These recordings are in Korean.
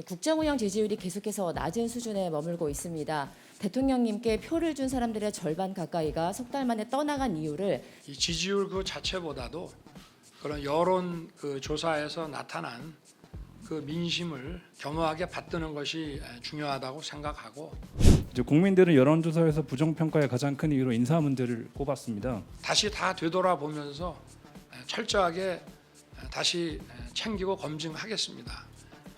국정 운영 지지율이 계속해서 낮은 수준에 머물고 있습니다. 대통령님께 표를 준 사람들의 절반 가까이가 석 달 만에 떠나간 이유를 이 지지율 그 자체보다도 그런 여론 그 조사에서 나타난 그 민심을 겸허하게 받드는 것이 중요하다고 생각하고, 이제 국민들은 여론조사에서 부정평가의 가장 큰 이유로 인사 문제를 꼽았습니다. 다시 다 되돌아보면서 철저하게 다시 챙기고 검증하겠습니다.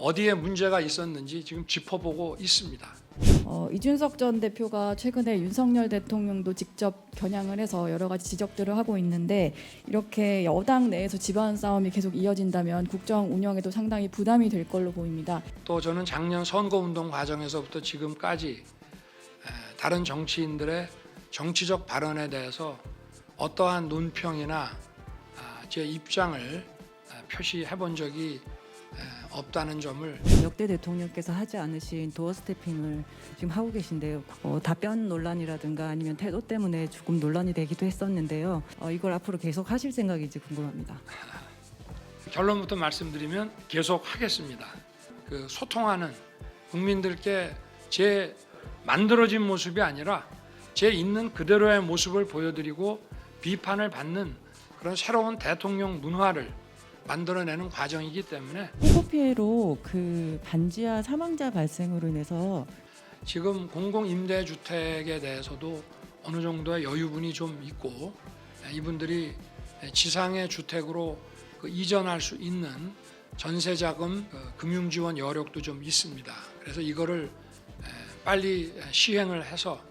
어디에 문제가 있었는지 지금 짚어보고 있습니다. 이준석 전 대표가 최근에 윤석열 대통령도 직접 겨냥을 해서 여러 가지 지적들을 하고 있는데, 이렇게 여당 내에서 집안 싸움이 계속 이어진다면 국정 운영에도 상당히 부담이 될 걸로 보입니다. 또 저는 작년 선거운동 과정에서부터 지금까지 다른 정치인들의 정치적 발언에 대해서 어떠한 논평이나 제 입장을 표시해 본 적이 없다는 점을, 역대 대통령께서 하지 않으신 도어 스태핑을 지금 하고 계신데요. 답변 논란이라든가 아니면 태도 때문에 조금 논란이 되기도 했었는데요. 이걸 앞으로 계속 하실 생각인지 궁금합니다. 결론부터 말씀드리면 계속 하겠습니다. 그 소통하는 국민들께 제 만들어진 모습이 아니라 제 있는 그대로의 모습을 보여드리고 비판을 받는 그런 새로운 대통령 문화를 만들어내는 과정이기 때문에, 홍보 피해로 그 반지하 사망자 발생으로 인해서 지금 공공임대주택에 대해서도 어느 정도의 여유분이 좀 있고, 이분들이 지상의 주택으로 이전할 수 있는 전세자금 금융지원 여력도 좀 있습니다. 그래서 이거를 빨리 시행을 해서,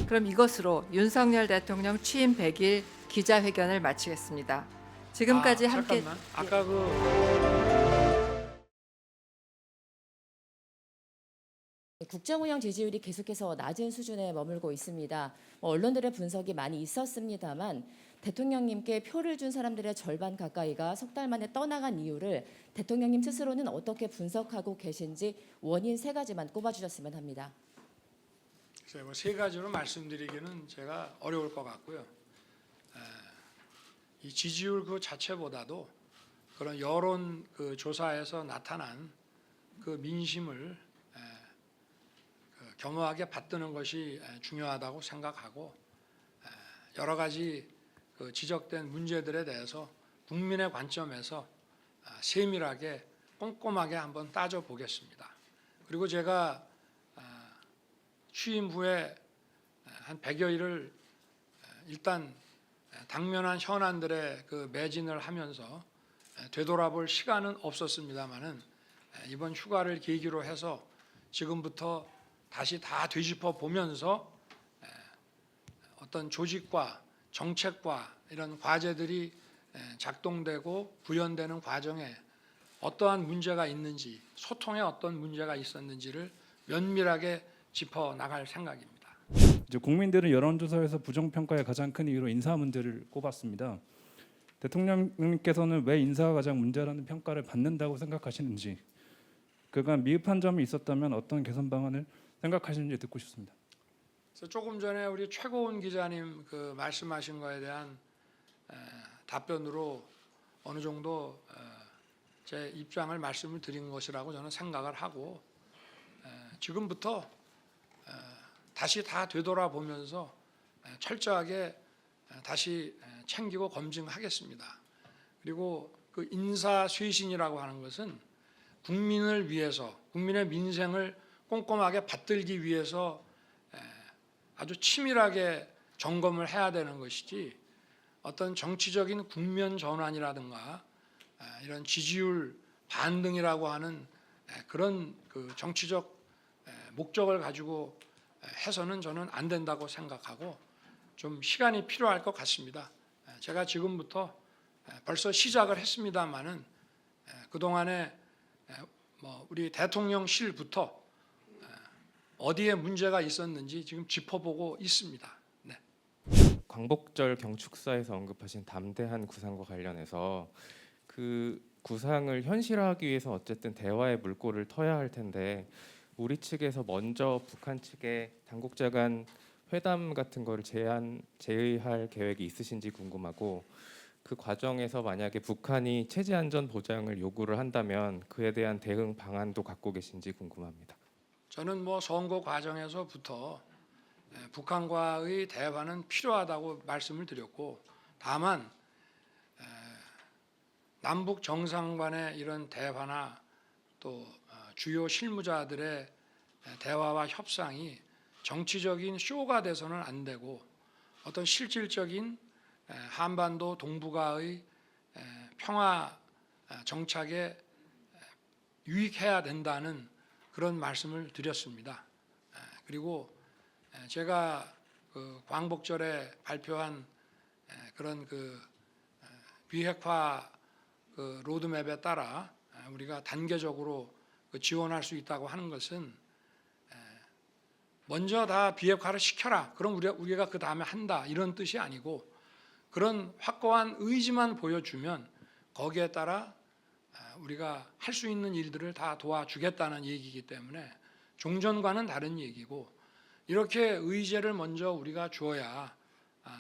그럼 이것으로 윤석열 대통령 취임 100일 기자회견을 마치겠습니다. 지금까지 함께 잠깐만. 아까 국정 운영 지지율이 계속해서 낮은 수준에 머물고 있습니다. 언론들의 분석이 많이 있었습니다만 대통령님께 표를 준 사람들의 절반 가까이가 석 달 만에 떠나간 이유를 대통령님 스스로는 어떻게 분석하고 계신지 원인 세 가지만 꼽아주셨으면 합니다. 세 가지로 말씀드리기는 제가 어려울 것 같고요. 이 지지율 그 자체보다도 그런 여론 그 조사에서 나타난 그 민심을 겸허하게 받드는 것이 중요하다고 생각하고, 여러 가지 그 지적된 문제들에 대해서 국민의 관점에서 세밀하게 꼼꼼하게 한번 따져보겠습니다. 그리고 제가 취임 후에 한 100여일을 일단 당면한 현안들의 그 매진을 하면서 되돌아볼 시간은 없었습니다만은, 이번 휴가를 계기로 해서 지금부터 다시 다 되짚어 보면서 어떤 조직과 정책과 이런 과제들이 작동되고 구현되는 과정에 어떠한 문제가 있는지, 소통에 어떤 문제가 있었는지를 면밀하게 짚어 나갈 생각입니다. 이제 국민들은 여론조사에서 부정평가의 가장 큰 이유로 인사 문제를 꼽았습니다. 대통령님께서는 왜 인사가 가장 문제라는 평가를 받는다고 생각하시는지, 그간 미흡한 점이 있었다면 어떤 개선 방안을 생각하시는지 듣고 싶습니다. 그래서 조금 전에 우리 최고은 기자님 그 말씀하신 거에 대한 답변으로 어느 정도 제 입장을 말씀을 드린 것이라고 저는 생각을 하고, 지금부터 다시 다 되돌아보면서 철저하게 다시 챙기고 검증하겠습니다. 그리고 그 인사쇄신이라고 하는 것은 국민을 위해서, 국민의 민생을 꼼꼼하게 받들기 위해서 아주 치밀하게 점검을 해야 되는 것이지, 어떤 정치적인 국면 전환이라든가 이런 지지율 반등이라고 하는 그런 그 정치적 목적을 가지고 해서는 저는 안 된다고 생각하고, 좀 시간이 필요할 것 같습니다. 제가 지금부터 벌써 시작을 했습니다마는 그동안에 우리 대통령실부터 어디에 문제가 있었는지 지금 짚어보고 있습니다. 네. 광복절 경축사에서 언급하신 담대한 구상과 관련해서 그 구상을 현실화하기 위해서 어쨌든 대화의 물꼬를 터야 할 텐데, 우리 측에서 먼저 북한 측에 당국자 간 회담 같은 거를 제의할 계획이 있으신지 궁금하고, 그 과정에서 만약에 북한이 체제 안전 보장을 요구를 한다면 그에 대한 대응 방안도 갖고 계신지 궁금합니다. 저는 뭐 선거 과정에서부터 북한과의 대화는 필요하다고 말씀을 드렸고, 다만 남북 정상 간의 이런 대화나 또 주요 실무자들의 대화와 협상이 정치적인 쇼가 돼서는 안 되고 어떤 실질적인 한반도 동북아의 평화 정착에 유익해야 된다는 그런 말씀을 드렸습니다. 그리고 제가 그 광복절에 발표한 그런 그 비핵화 그 로드맵에 따라 우리가 단계적으로 지원할 수 있다고 하는 것은 먼저 다 비핵화를 시켜라. 그럼 우리가 그 다음에 한다. 이런 뜻이 아니고 그런 확고한 의지만 보여주면 거기에 따라 우리가 할 수 있는 일들을 다 도와주겠다는 얘기이기 때문에 종전과는 다른 얘기고, 이렇게 의제를 먼저 우리가 주어야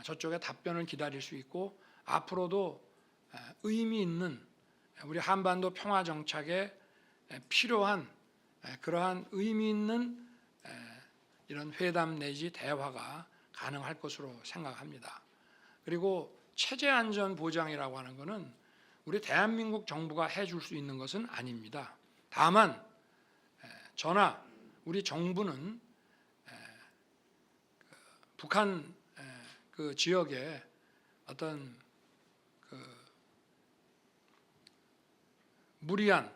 저쪽의 답변을 기다릴 수 있고 앞으로도 의미 있는 우리 한반도 평화 정착에 필요한 그러한 의미 있는 이런 회담 내지 대화가 가능할 것으로 생각합니다. 그리고 체제 안전 보장이라고 하는 것은 우리 대한민국 정부가 해줄 수 있는 것은 아닙니다. 다만 저나 우리 정부는 북한 그 지역에 어떤 그 무리한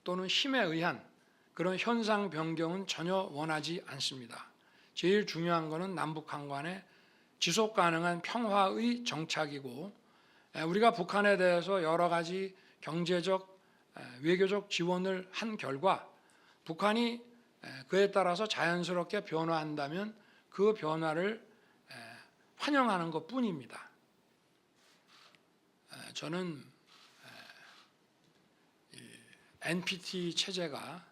또는 힘에 의한 그런 현상 변경은 전혀 원하지 않습니다. 제일 중요한 것은 남북한 간의 지속 가능한 평화의 정착이고, 우리가 북한에 대해서 여러 가지 경제적, 외교적 지원을 한 결과 북한이 그에 따라서 자연스럽게 변화한다면 그 변화를 환영하는 것뿐입니다. 저는 NPT 체제가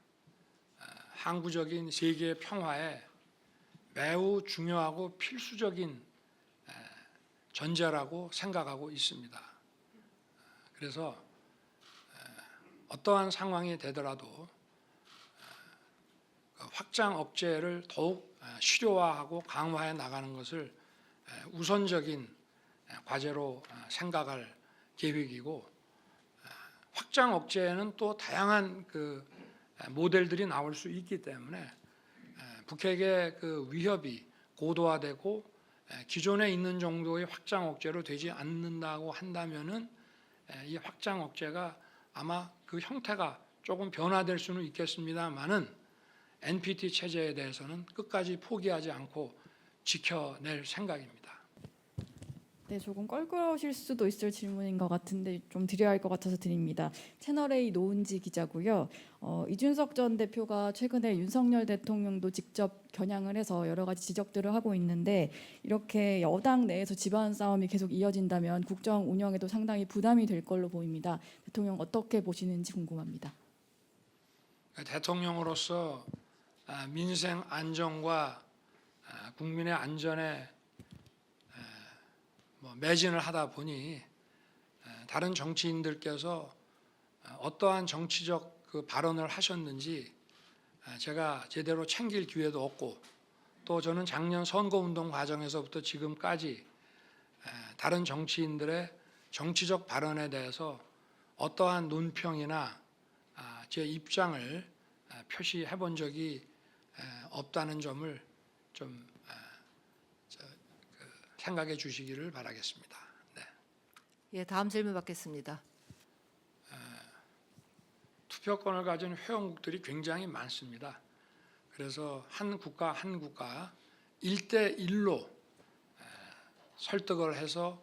항구적인 세계 평화에 매우 중요하고 필수적인 전제라고 생각하고 있습니다. 그래서 어떠한 상황이 되더라도 확장 억제를 더욱 실효화하고 강화해 나가는 것을 우선적인 과제로 생각할 계획이고, 확장 억제에는 또 다양한 그 모델들이 나올 수 있기 때문에 북핵의 그 위협이 고도화되고 기존에 있는 정도의 확장 억제로 되지 않는다고 한다면은 이 확장 억제가 아마 그 형태가 조금 변화될 수는 있겠습니다만은 NPT 체제에 대해서는 끝까지 포기하지 않고 지켜낼 생각입니다. 네, 조금 껄끄러우실 수도 있을 질문인 것 같은데 좀 드려야 할 것 같아서 드립니다. 채널A 노은지 기자고요. 이준석 전 대표가 최근에 윤석열 대통령도 직접 겨냥을 해서 여러 가지 지적들을 하고 있는데, 이렇게 여당 내에서 집안 싸움이 계속 이어진다면 국정 운영에도 상당히 부담이 될 걸로 보입니다. 대통령 어떻게 보시는지 궁금합니다. 대통령으로서 민생 안정과 국민의 안전에 매진을 하다 보니 다른 정치인들께서 어떠한 정치적 그 발언을 하셨는지 제가 제대로 챙길 기회도 없고, 또 저는 작년 선거운동 과정에서부터 지금까지 다른 정치인들의 정치적 발언에 대해서 어떠한 논평이나 제 입장을 표시해 본 적이 없다는 점을 좀 생각해 주시기를 바라겠습니다. 네. 예, 다음 질문 받겠습니다. 투표권을 가진 회원국들이 굉장히 많습니다. 그래서 한 국가 1대1로 설득을 해서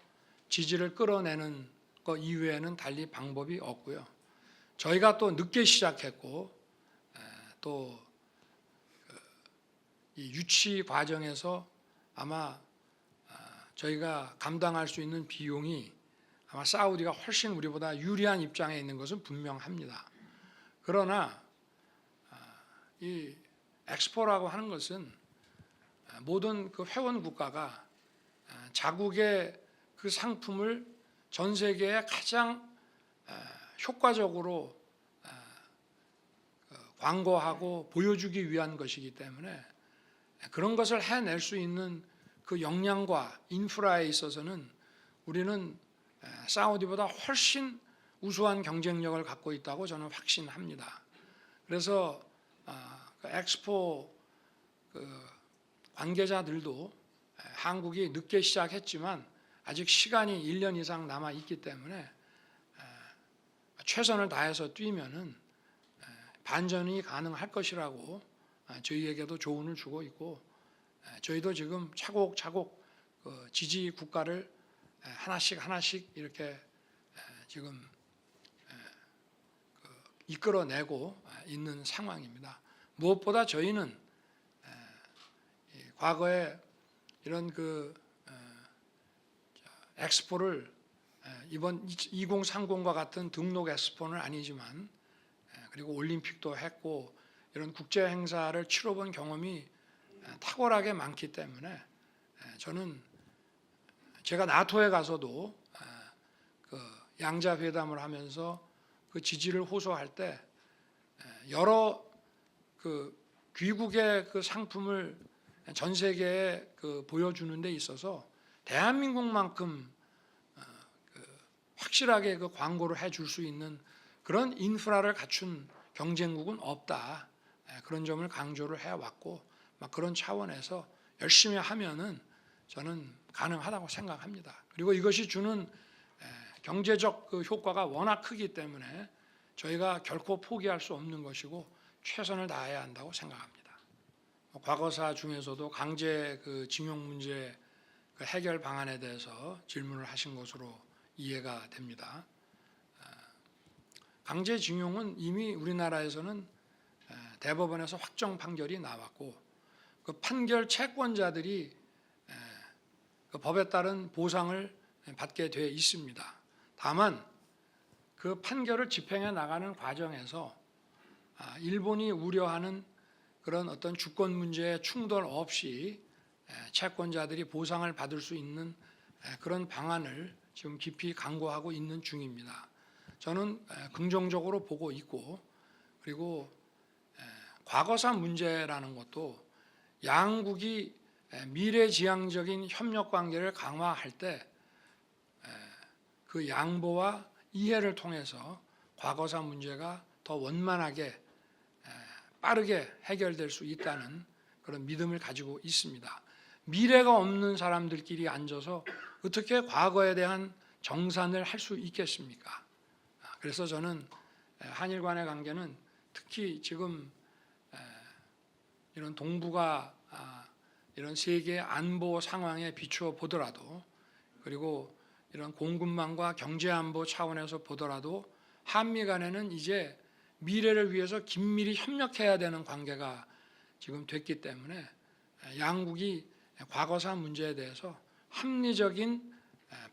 지지를 끌어내는 것 이외에는 달리 방법이 없고요. 저희가 또 늦게 시작했고 또 이 유치 과정에서 아마 저희가 감당할 수 있는 비용이 아마 사우디가 훨씬 우리보다 유리한 입장에 있는 것은 분명합니다. 그러나 이 엑스포라고 하는 것은 모든 그 회원 국가가 자국의 그 상품을 전 세계에 가장 효과적으로 광고하고 보여주기 위한 것이기 때문에 그런 것을 해낼 수 있는 그 역량과 인프라에 있어서는 우리는 사우디보다 훨씬 우수한 경쟁력을 갖고 있다고 저는 확신합니다. 그래서 그 엑스포 관계자들도 한국이 늦게 시작했지만 아직 시간이 1년 이상 남아 있기 때문에 최선을 다해서 뛰면은 반전이 가능할 것이라고 저희에게도 조언을 주고 있고, 저희도 지금 차곡차곡 지지 국가를 하나씩 이렇게 지금 이끌어내고 있는 상황입니다. 무엇보다 저희는 과거에 이런 엑스포를 이번 2030과 같은 등록 엑스포는 아니지만, 그리고 올림픽도 했고 이런 국제 행사를 치러본 경험이 탁월하게 많기 때문에 저는 제가 나토에 가서도 그 양자 회담을 하면서 그 지지를 호소할 때 여러 그 귀국의 그 상품을 전 세계에 보여주는 데 있어서 대한민국만큼 확실하게 그 광고를 해줄 수 있는 그런 인프라를 갖춘 경쟁국은 없다. 그런 점을 강조를 해왔고, 막 그런 차원에서 열심히 하면은 저는 가능하다고 생각합니다. 그리고 이것이 주는 경제적 그 효과가 워낙 크기 때문에 저희가 결코 포기할 수 없는 것이고 최선을 다해야 한다고 생각합니다. 과거사 중에서도 강제 그 징용 문제 그 해결 방안에 대해서 질문을 하신 것으로 이해가 됩니다. 강제징용은 이미 우리나라에서는 대법원에서 확정 판결이 나왔고, 그 판결 채권자들이 그 법에 따른 보상을 받게 돼 있습니다. 다만 그 판결을 집행해 나가는 과정에서 일본이 우려하는 그런 어떤 주권 문제에 충돌 없이 채권자들이 보상을 받을 수 있는 그런 방안을 지금 깊이 강구하고 있는 중입니다. 저는 긍정적으로 보고 있고, 그리고 과거사 문제라는 것도 양국이 미래지향적인 협력 관계를 강화할 때 그 양보와 이해를 통해서 과거사 문제가 더 원만하게 빠르게 해결될 수 있다는 그런 믿음을 가지고 있습니다. 미래가 없는 사람들끼리 앉아서 어떻게 과거에 대한 정산을 할 수 있겠습니까? 그래서 저는 한일 간의 관계는 특히 지금 이런 동북아 이런 세계 안보 상황에 비추어 보더라도, 그리고 이런 공급망과 경제안보 차원에서 보더라도 한미 간에는 이제 미래를 위해서 긴밀히 협력해야 되는 관계가 지금 됐기 때문에 양국이 과거사 문제에 대해서 합리적인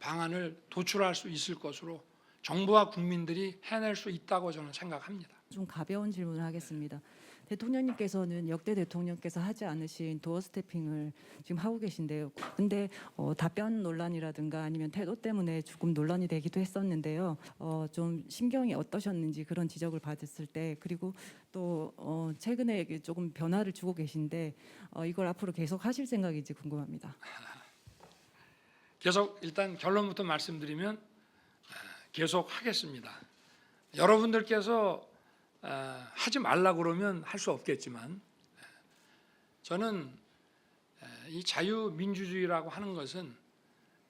방안을 도출할 수 있을 것으로 정부와 국민들이 해낼 수 있다고 저는 생각합니다. 좀 가벼운 질문을 하겠습니다. 대통령님께서는 역대 대통령께서 하지 않으신 도어 스태핑을 지금 하고 계신데요. 근데 답변 논란이라든가 아니면 태도 때문에 조금 논란이 되기도 했었는데요. 좀 심경이 어떠셨는지 그런 지적을 받았을 때, 그리고 또 최근에 조금 변화를 주고 계신데 이걸 앞으로 계속 하실 생각인지 궁금합니다. 계속 일단 결론부터 말씀드리면 계속 하겠습니다. 여러분들께서 하지 말라 그러면 할 수 없겠지만, 저는 이 자유민주주의라고 하는 것은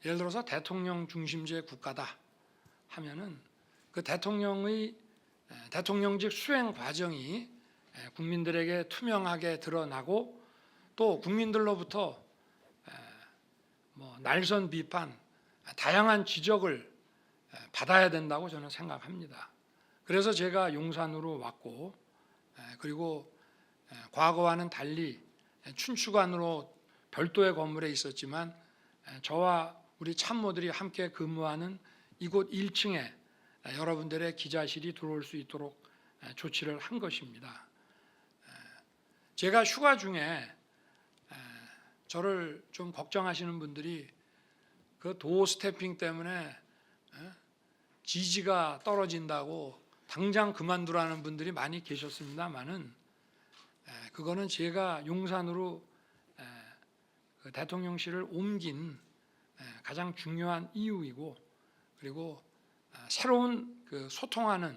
예를 들어서 대통령 중심제 국가다 하면은 그 대통령직 수행 과정이 국민들에게 투명하게 드러나고, 또 국민들로부터 날선 비판, 다양한 지적을 받아야 된다고 저는 생각합니다. 그래서 제가 용산으로 왔고, 그리고 과거와는 달리 춘추관으로 별도의 건물에 있었지만 저와 우리 참모들이 함께 근무하는 이곳 1층에 여러분들의 기자실이 들어올 수 있도록 조치를 한 것입니다. 제가 휴가 중에 저를 좀 걱정하시는 분들이 그 도어 스태핑 때문에 지지가 떨어진다고 당장 그만두라는 분들이 많이 계셨습니다만은 그거는 제가 용산으로 그 대통령실을 옮긴 가장 중요한 이유이고, 그리고 새로운 그 소통하는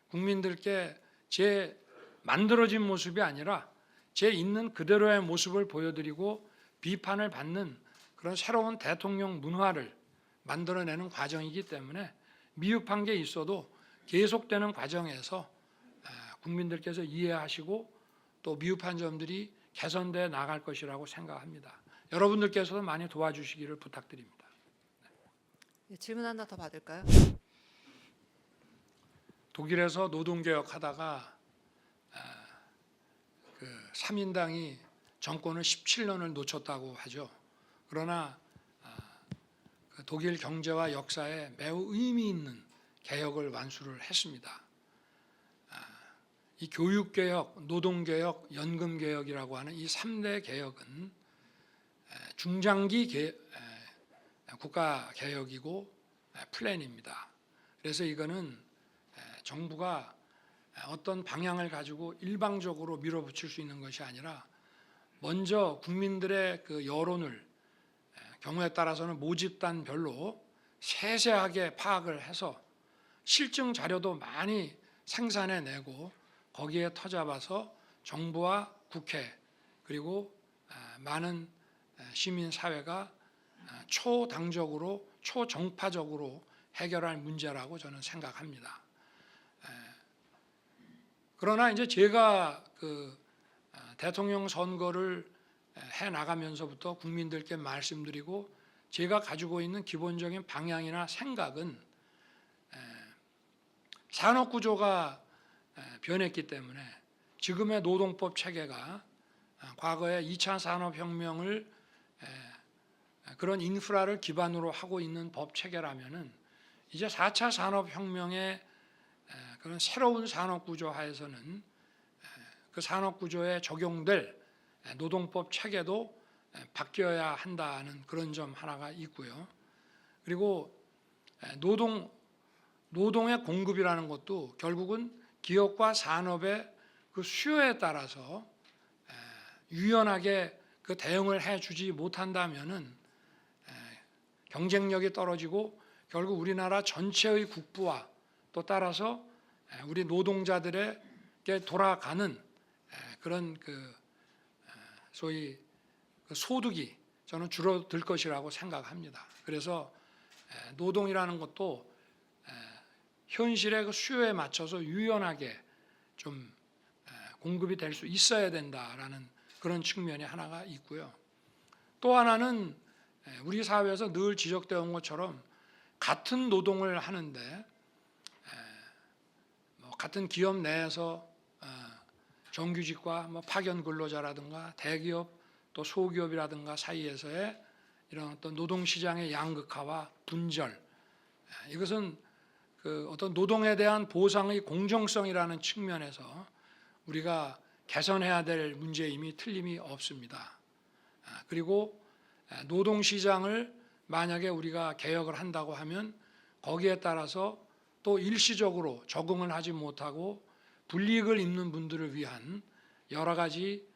국민들께 제 만들어진 모습이 아니라 제 있는 그대로의 모습을 보여드리고 비판을 받는 그런 새로운 대통령 문화를 만들어내는 과정이기 때문에 미흡한 게 있어도 계속되는 과정에서 국민들께서 이해하시고 또 미흡한 점들이 개선돼 나갈 것이라고 생각합니다. 여러분들께서도 많이 도와주시기를 부탁드립니다. 예, 질문 하나 더 받을까요? 독일에서 노동개혁 하다가 그 3인당이 정권을 17년을 놓쳤다고 하죠. 그러나 그 독일 경제와 역사에 매우 의미 있는 개혁을 완수를 했습니다. 이 교육개혁, 노동개혁, 연금개혁이라고 하는 이 3대 개혁은 중장기 국가개혁이고 플랜입니다. 그래서 이거는 정부가 어떤 방향을 가지고 일방적으로 밀어붙일 수 있는 것이 아니라 먼저 국민들의 그 여론을 경우에 따라서는 모집단별로 세세하게 파악을 해서 실증 자료도 많이 생산해내고 거기에 터잡아서 정부와 국회 그리고 많은 시민사회가 초당적으로 초정파적으로 해결할 문제라고 저는 생각합니다. 그러나 이제 제가 그 대통령 선거를 해 나가면서부터 국민들께 말씀드리고 제가 가지고 있는 기본적인 방향이나 생각은 산업 구조가 변했기 때문에 지금의 노동법 체계가 과거에 2차 산업혁명을 그런 인프라를 기반으로 하고 있는 법 체계라면은 이제 4차 산업혁명의 그런 새로운 산업 구조 하에서는 그 산업 구조에 적용될 노동법 체계도 바뀌어야 한다는 그런 점 하나가 있고요. 그리고 노동의 공급이라는 것도 결국은 기업과 산업의 그 수요에 따라서 유연하게 그 대응을 해주지 못한다면은 경쟁력이 떨어지고 결국 우리나라 전체의 국부와 또 따라서 우리 노동자들에게 돌아가는 그런 그 소위 그 소득이 저는 줄어들 것이라고 생각합니다. 그래서 노동이라는 것도 현실의 그 수요에 맞춰서 유연하게 좀 공급이 될 수 있어야 된다라는 그런 측면이 하나가 있고요. 또 하나는 우리 사회에서 늘 지적되어 온 것처럼 같은 노동을 하는데 같은 기업 내에서 정규직과 파견 근로자라든가 대기업 또 소기업이라든가 사이에서의 이런 어떤 노동시장의 양극화와 분절, 이것은 그 어떤 노동에 대한 보상의 공정성이라는 측면에서 우리가 개선해야 될 문제임이 틀림이 없습니다. 그리고 노동시장을 만약에 우리가 개혁을 한다고 하면 거기에 따라서 또 일시적으로 적응을 하지 못하고 불이익을 입는 분들을 위한 여러 가지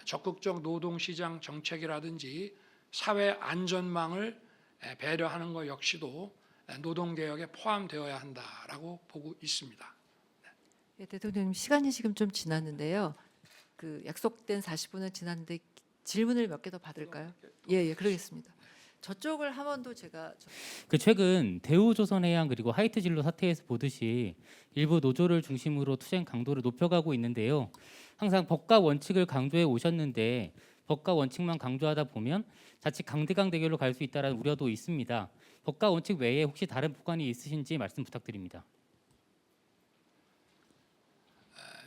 적극적 노동시장 정책이라든지 사회 안전망을 배려하는 것 역시도 노동개혁에 포함되어야 한다라고 보고 있습니다. 예, 대통령님 시간이 지금 좀 지났는데요. 그 약속된 40분은 지났는데 질문을 몇 개 더 받을까요? 예, 그러겠습니다. 저쪽을 한 번 더 제가 그 최근 대우조선해양 그리고 하이트진로 사태에서 보듯이 일부 노조를 중심으로 투쟁 강도를 높여가고 있는데요. 항상 법과 원칙을 강조해 오셨는데 법과 원칙만 강조하다 보면 자칫 강대강 대결로 갈 수 있다는 우려도 있습니다. 법과 원칙 외에 혹시 다른 법관이 있으신지 말씀 부탁드립니다.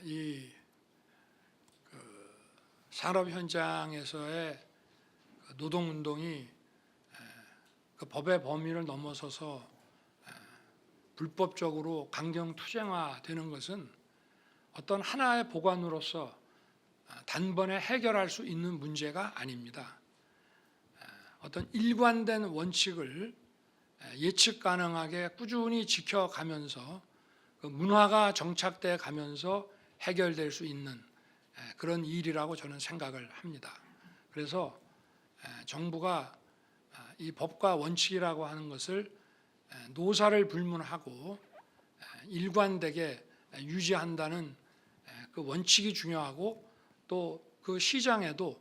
이 산업 현장에서의 노동운동이 그 법의 범위를 넘어서서 불법적으로 강경 투쟁화되는 것은 어떤 하나의 보관으로서 단번에 해결할 수 있는 문제가 아닙니다. 어떤 일관된 원칙을 예측 가능하게 꾸준히 지켜가면서 그 문화가 정착돼 가면서 해결될 수 있는 그런 일이라고 저는 생각을 합니다. 그래서 정부가 이 법과 원칙이라고 하는 것을 노사를 불문하고 일관되게 유지한다는 그 원칙이 중요하고 또 그 시장에도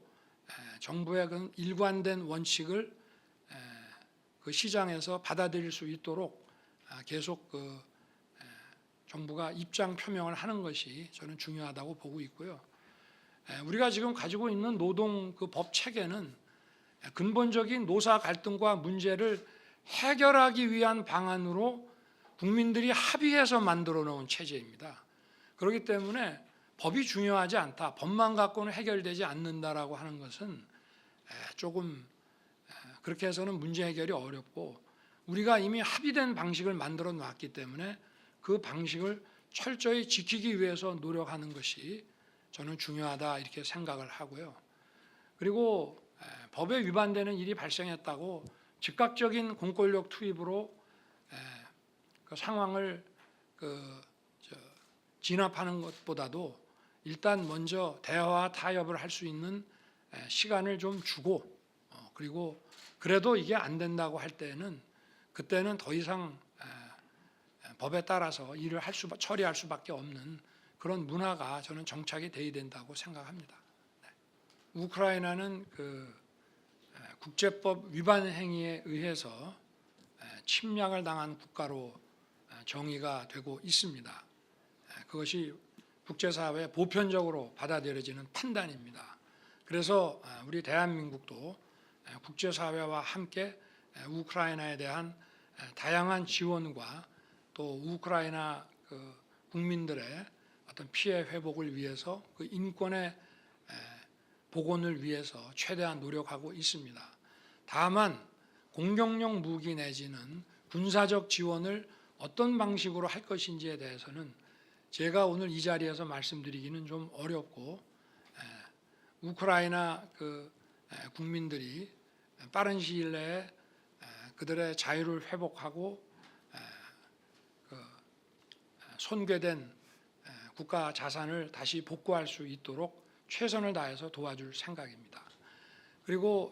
정부의 그 일관된 원칙을 그 시장에서 받아들일 수 있도록 계속 그 정부가 입장 표명을 하는 것이 저는 중요하다고 보고 있고요. 우리가 지금 가지고 있는 노동 그 법 체계는 근본적인 노사 갈등과 문제를 해결하기 위한 방안으로 국민들이 합의해서 만들어 놓은 체제입니다. 그렇기 때문에 법이 중요하지 않다, 법만 갖고는 해결되지 않는다라고 하는 것은 조금 그렇게 해서는 문제 해결이 어렵고, 우리가 이미 합의된 방식을 만들어 놨기 때문에 그 방식을 철저히 지키기 위해서 노력하는 것이 저는 중요하다 이렇게 생각을 하고요. 그리고 법에 위반되는 일이 발생했다고 즉각적인 공권력 투입으로 그 상황을 진압하는 것보다도 일단 먼저 대화와 타협을 할 수 있는 시간을 좀 주고, 그리고 그래도 이게 안 된다고 할 때는 그때는 더 이상 법에 따라서 일을 처리할 수밖에 없는 그런 문화가 저는 정착이 돼야 된다고 생각합니다. 우크라이나는 그 국제법 위반 행위에 의해서 침략을 당한 국가로 정의가 되고 있습니다. 그것이 국제사회에 보편적으로 받아들여지는 판단입니다. 그래서 우리 대한민국도 국제사회와 함께 우크라이나에 대한 다양한 지원과 또 우크라이나 그 국민들의 어떤 피해 회복을 위해서 그 인권의 복원을 위해서 최대한 노력하고 있습니다. 다만 공격용 무기 내지는 군사적 지원을 어떤 방식으로 할 것인지에 대해서는 제가 오늘 이 자리에서 말씀드리기는 좀 어렵고, 우크라이나 그 국민들이 빠른 시일 내에 그들의 자유를 회복하고 그 손괴된 국가 자산을 다시 복구할 수 있도록 최선을 다해서 도와줄 생각입니다. 그리고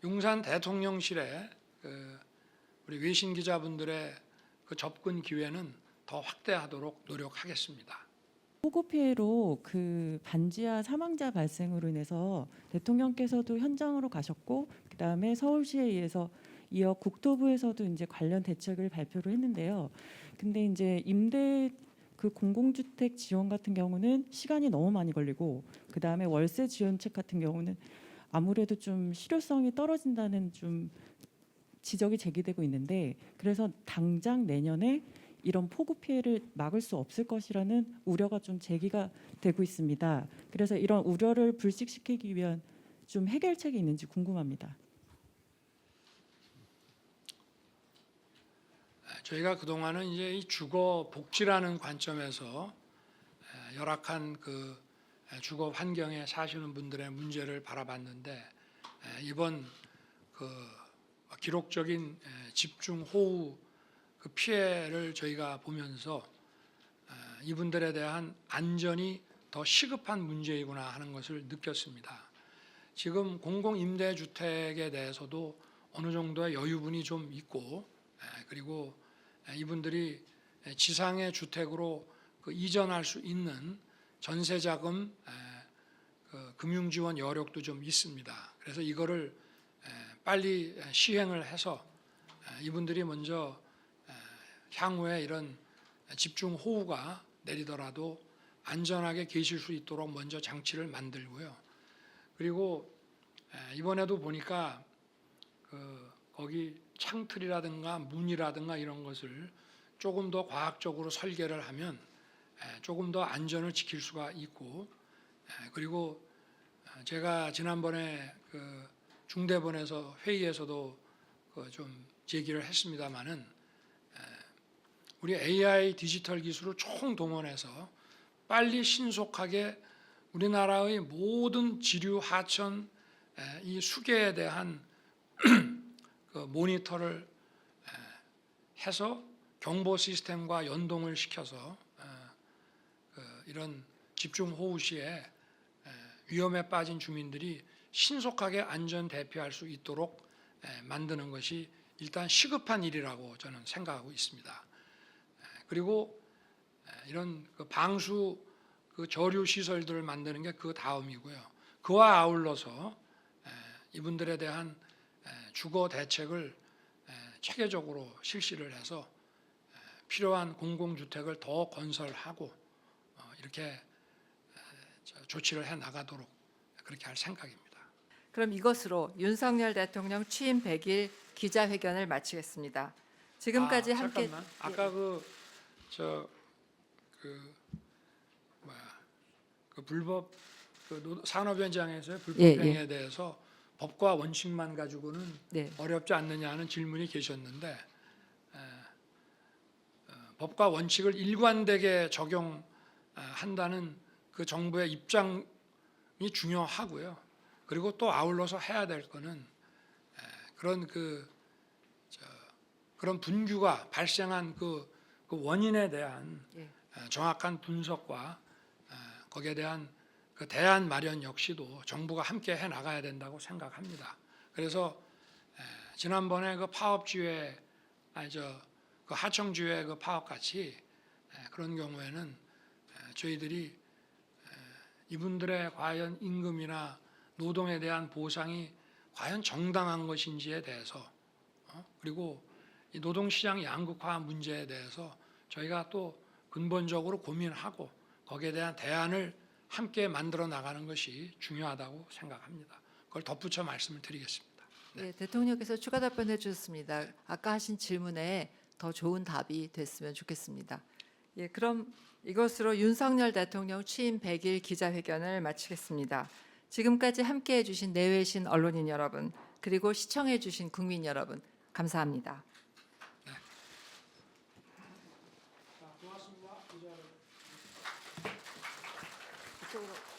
용산 대통령실에 우리 외신 기자분들의 그 접근 기회는 더 확대하도록 노력하겠습니다. 폭우 피해로 그 반지하 사망자 발생으로 인해서 대통령께서도 현장으로 가셨고, 그다음에 서울시에 의해서 이어 국토부에서도 이제 관련 대책을 발표를 했는데요. 근데 이제 임대 그 공공주택 지원 같은 경우는 시간이 너무 많이 걸리고, 그다음에 월세 지원책 같은 경우는 아무래도 좀 실효성이 떨어진다는 좀 지적이 제기되고 있는데, 그래서 당장 내년에 이런 폭우 피해를 막을 수 없을 것이라는 우려가 좀 제기가 되고 있습니다. 그래서 이런 우려를 불식시키기 위한 좀 해결책이 있는지 궁금합니다. 저희가 그동안은 이제 이 주거 복지라는 관점에서 열악한 그 주거 환경에 사시는 분들의 문제를 바라봤는데, 이번 그 기록적인 집중호우 그 피해를 저희가 보면서 이분들에 대한 안전이 더 시급한 문제이구나 하는 것을 느꼈습니다. 지금 공공임대주택에 대해서도 어느 정도의 여유분이 좀 있고, 그리고 이분들이 지상의 주택으로 그 이전할 수 있는 전세자금 그 금융지원 여력도 좀 있습니다. 그래서 이거를 빨리 시행을 해서 이분들이 먼저 향후에 이런 집중호우가 내리더라도 안전하게 계실 수 있도록 먼저 장치를 만들고요. 그리고 이번에도 보니까 거기 창틀이라든가 문이라든가 이런 것을 조금 더 과학적으로 설계를 하면 조금 더 안전을 지킬 수가 있고, 그리고 제가 지난번에 그 중대본에서 회의에서도 좀 제기를 했습니다마는 우리 AI 디지털 기술을 총동원해서 빨리 신속하게 우리나라의 모든 지류 하천 이 수계에 대한 그 모니터를 해서 경보 시스템과 연동을 시켜서 이런 집중 호우 시에 위험에 빠진 주민들이 신속하게 안전 대피할 수 있도록 만드는 것이 일단 시급한 일이라고 저는 생각하고 있습니다. 그리고 이런 그 방수 그 저류 시설들을 만드는 게 그 다음이고요. 그와 아울러서 이분들에 대한 주거 대책을 체계적으로 실시를 해서 필요한 공공주택을 더 건설하고 이렇게 조치를 해 나가도록 그렇게 할 생각입니다. 그럼 이것으로 윤석열 대통령 취임 100일 기자회견을 마치겠습니다. 지금까지 함께 잠깐만. 아까 그 불법 그 산업 현장에서의 불법 예, 예. 행위에 대해서 법과 원칙만 가지고는 네. 어렵지 않느냐는 질문이 계셨는데 법과 원칙을 일관되게 적용한다는 그 정부의 입장이 중요하고요. 그리고 또 아울러서 해야 될 거는 그런 그런 분규가 발생한 그 원인에 대한 예. 정확한 분석과 거기에 대한 그 대안 마련 역시도 정부가 함께 해 나가야 된다고 생각합니다. 그래서 지난번에 그 파업지회 그 하청지회 그 파업 같이 그런 경우에는 저희들이 이분들의 과연 임금이나 노동에 대한 보상이 과연 정당한 것인지에 대해서 그리고 이 노동시장 양극화 문제에 대해서 저희가 또 근본적으로 고민하고 거기에 대한 대안을 함께 만들어 나가는 것이 중요하다고 생각합니다. 그걸 덧붙여 말씀을 드리겠습니다. 네, 대통령께서 추가 답변해 주셨습니다. 아까 하신 질문에 더 좋은 답이 됐으면 좋겠습니다. 예, 그럼 이것으로 윤석열 대통령 취임 100일 기자회견을 마치겠습니다. 지금까지 함께해 주신 내외신 언론인 여러분, 그리고 시청해 주신 국민 여러분, 감사합니다. 고맙습니다. 이쪽으로.